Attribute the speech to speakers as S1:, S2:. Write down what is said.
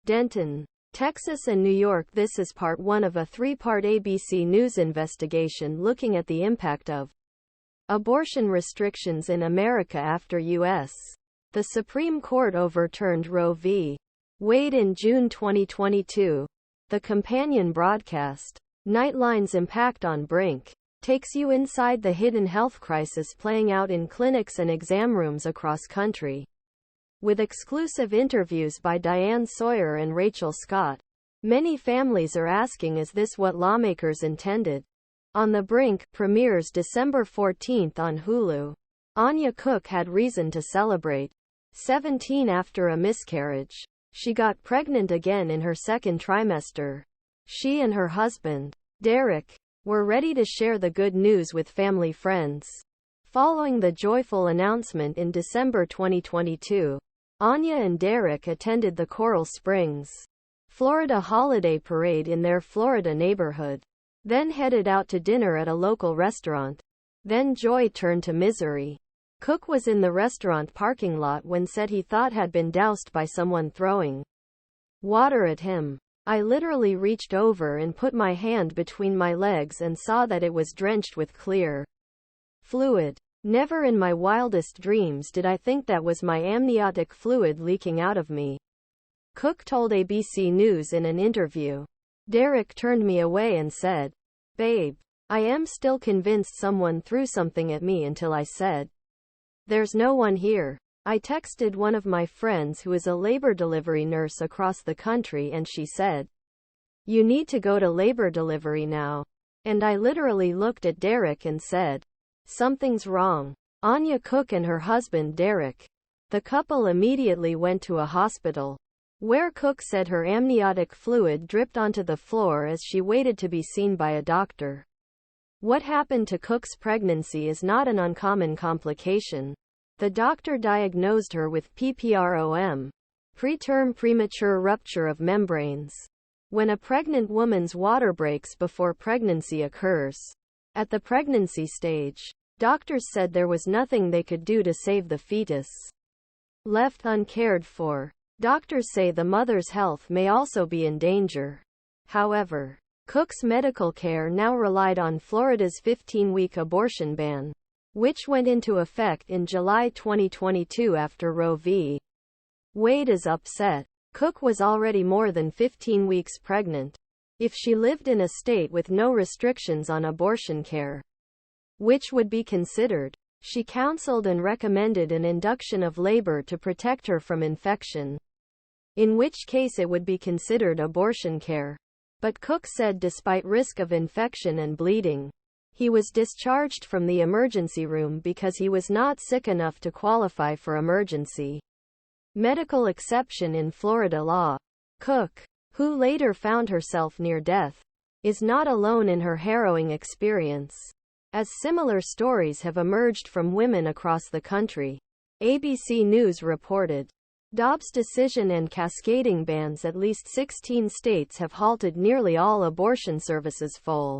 S1: Denton, Texas and New York. This is part one of a three-part ABC News investigation looking at the impact of abortion restrictions in America after U.S. The Supreme Court overturned Roe v. Wade in June 2022. The companion broadcast, Nightline's impact on Brink, takes you inside the hidden health crisis playing out in clinics and exam rooms across country. With exclusive interviews by Diane, Sawyer and Rachel Scott, many families are asking, is this what lawmakers intended? On the Brink premieres December 14 on Hulu. Anya Cook had reason to celebrate. 17 after a miscarriage, she got pregnant again in her second trimester. She and her husband, Derick, were ready to share the good news with family friends. Following the joyful announcement in December 2022, Anya and Derick attended the Coral Springs, Florida holiday parade in their Florida neighborhood, then headed out to dinner at a local restaurant. Then joy turned to misery. Cook was in the restaurant parking lot when said he thought had been doused by someone throwing water at him. I literally reached over and put my hand between my legs and saw that it was drenched with clear fluid. Never in my wildest dreams did I think that was my amniotic fluid leaking out of me, Cook told ABC News in an interview. Derick turned me away and said, "Babe, I am still convinced someone threw something at me until I said, 'There's no one here.'" I texted one of my friends who is a labor delivery nurse across the country and she said, "You need to go to labor delivery now." And I literally looked at Derick and said, "Something's wrong." Anya Cook and her husband Derick, the couple immediately went to a hospital, where Cook said her amniotic fluid dripped onto the floor as she waited to be seen by a doctor. What happened to Cook's pregnancy is not an uncommon complication. The doctor diagnosed her with PPROM, preterm premature rupture of membranes, when a pregnant woman's water breaks before pregnancy occurs. At the pregnancy stage, doctors said there was nothing they could do to save the fetus. Left uncared for, doctors say the mother's health may also be in danger. However, Cook's medical care now relied on Florida's 15-week abortion ban, which went into effect in July 2022 after Roe v. Wade is upset. Cook was already more than 15 weeks pregnant. If she lived in a state with no restrictions on abortion care, which would be considered, she counseled and recommended an induction of labor to protect her from infection, in which case it would be considered abortion care. But Cook said despite risk of infection and bleeding, he was discharged from the emergency room because he was not sick enough to qualify for emergency medical exception in Florida law. Cook, who later found herself near death, is not alone in her harrowing experience, as similar stories have emerged from women across the country. ABC News reported. Dobbs' decision and cascading bans. At least 16 states have halted nearly all abortion services full.